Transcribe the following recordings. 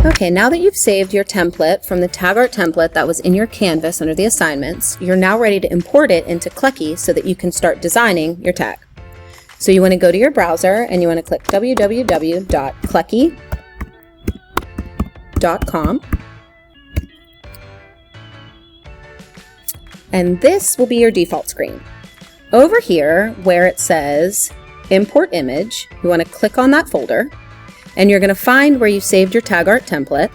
Okay, now that you've saved your template from the tag art template that was in your canvas under the assignments, you're now ready to import it into Kleki so that you can start designing your tag. So you want to go to your browser and you want to click www.kleki.com. And this will be your default screen. Over here, where it says Import Image, you want to click on that folder, and you're going to find where you saved your tag art template,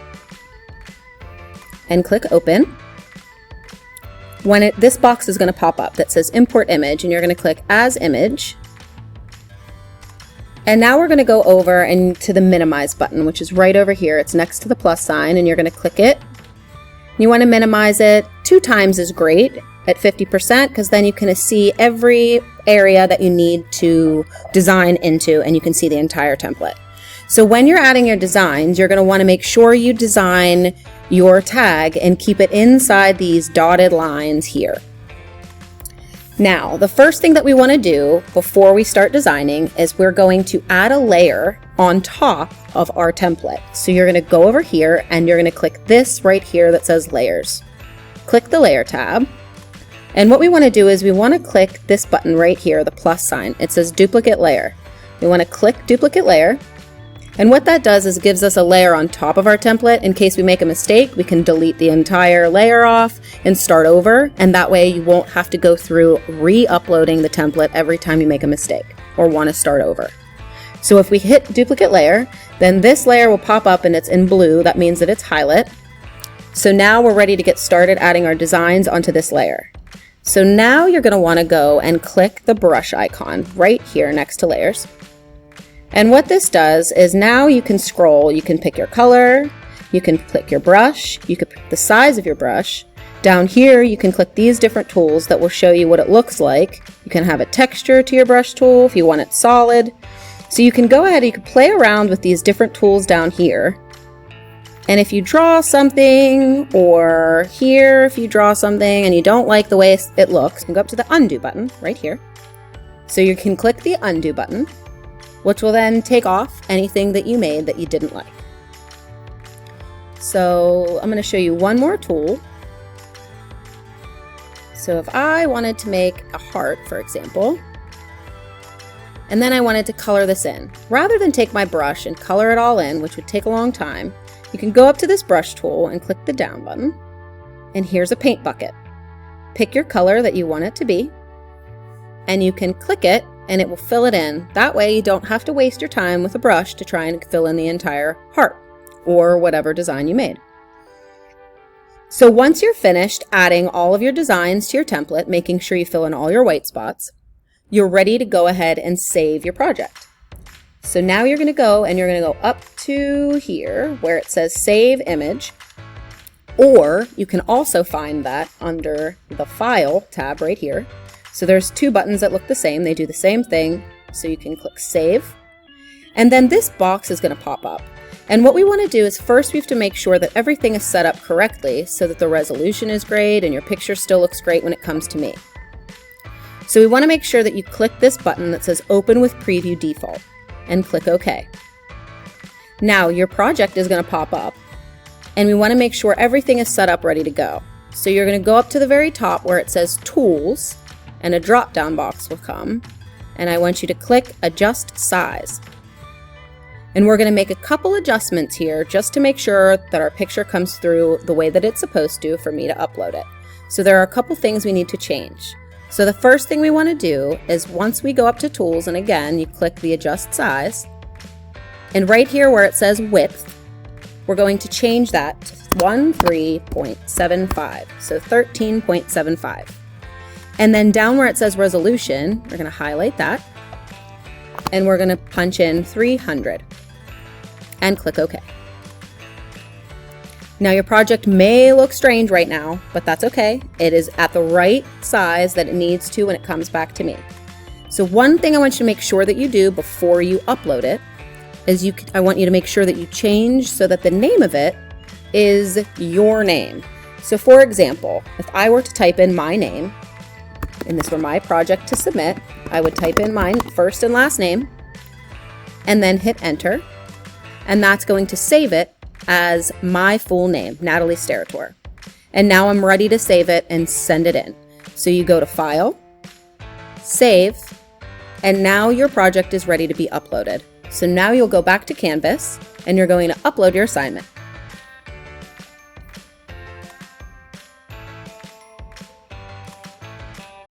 and click Open. This box is going to pop up that says Import Image, and you're going to click As Image. And now we're going to go over and to the Minimize button, which is right over here. It's next to the plus sign, and you're going to click it. You want to minimize it 2 times is great at 50%, because then you can see every area that you need to design into, and you can see the entire template. So when you're adding your designs, you're going to want to make sure you design your tag and keep it inside these dotted lines here. Now, the first thing that we want to do before we start designing is we're going to add a layer on top of our template. So you're going to go over here and you're going to click this right here that says Layers. Click the Layer tab. And what we want to do is we want to click this button right here, the plus sign. It says Duplicate Layer. We want to click Duplicate Layer. And what that does is gives us a layer on top of our template. In case we make a mistake, we can delete the entire layer off and start over. And that way you won't have to go through re-uploading the template every time you make a mistake or want to start over. So if we hit Duplicate Layer, then this layer will pop up and it's in blue. That means that it's highlight. So now we're ready to get started adding our designs onto this layer. So now you're going to want to go and click the brush icon right here next to Layers. And what this does is now you can scroll, you can pick your color, you can click your brush, you can pick the size of your brush. Down here you can click these different tools that will show you what it looks like. You can have a texture to your brush tool if you want it solid. So you can go ahead and you can play around with these different tools down here. And if you draw something, or here if you draw something and you don't like the way it looks, you can go up to the Undo button right here. So you can click the Undo button, which will then take off anything that you made that you didn't like. So I'm going to show you one more tool. So if I wanted to make a heart, for example, and then I wanted to color this in, rather than take my brush and color it all in, which would take a long time, you can go up to this brush tool and click the down button, and here's a paint bucket. Pick your color that you want it to be, and you can click it and it will fill it in. That way you don't have to waste your time with a brush to try and fill in the entire heart or whatever design you made. So once you're finished adding all of your designs to your template, making sure you fill in all your white spots, you're ready to go ahead and save your project. So now you're going to go and you're going to go up to here where it says Save Image, or you can also find that under the File tab right here. So there's 2 buttons that look the same. They do the same thing. So you can click Save. And then this box is going to pop up. And what we want to do is first we have to make sure that everything is set up correctly so that the resolution is great and your picture still looks great when it comes to me. So we want to make sure that you click this button that says Open with Preview Default and click OK. Now your project is going to pop up and we want to make sure everything is set up ready to go. So you're going to go up to the very top where it says Tools, and a drop-down box will come, and I want you to click Adjust Size. And we're going to make a couple adjustments here just to make sure that our picture comes through the way that it's supposed to for me to upload it. So there are a couple things we need to change. So the first thing we want to do is once we go up to Tools, and again you click the Adjust Size, and right here where it says Width, we're going to change that to 13.75, so 13.75. And then down where it says Resolution, we're going to highlight that, and we're going to punch in 300 and click OK. Now your project may look strange right now, but that's okay. It is at the right size that it needs to when it comes back to me. So one thing I want you to make sure that you do before you upload it is I want you to make sure that you change so that the name of it is your name. So for example, if I were to type in my name, and this were my project to submit, I would type in my first and last name and then hit enter, and that's going to save it as my full name, Natalie Sterator. And now I'm ready to save it and send it in. So you go to File, Save, and now your project is ready to be uploaded. So now you'll go back to Canvas and you're going to upload your assignment.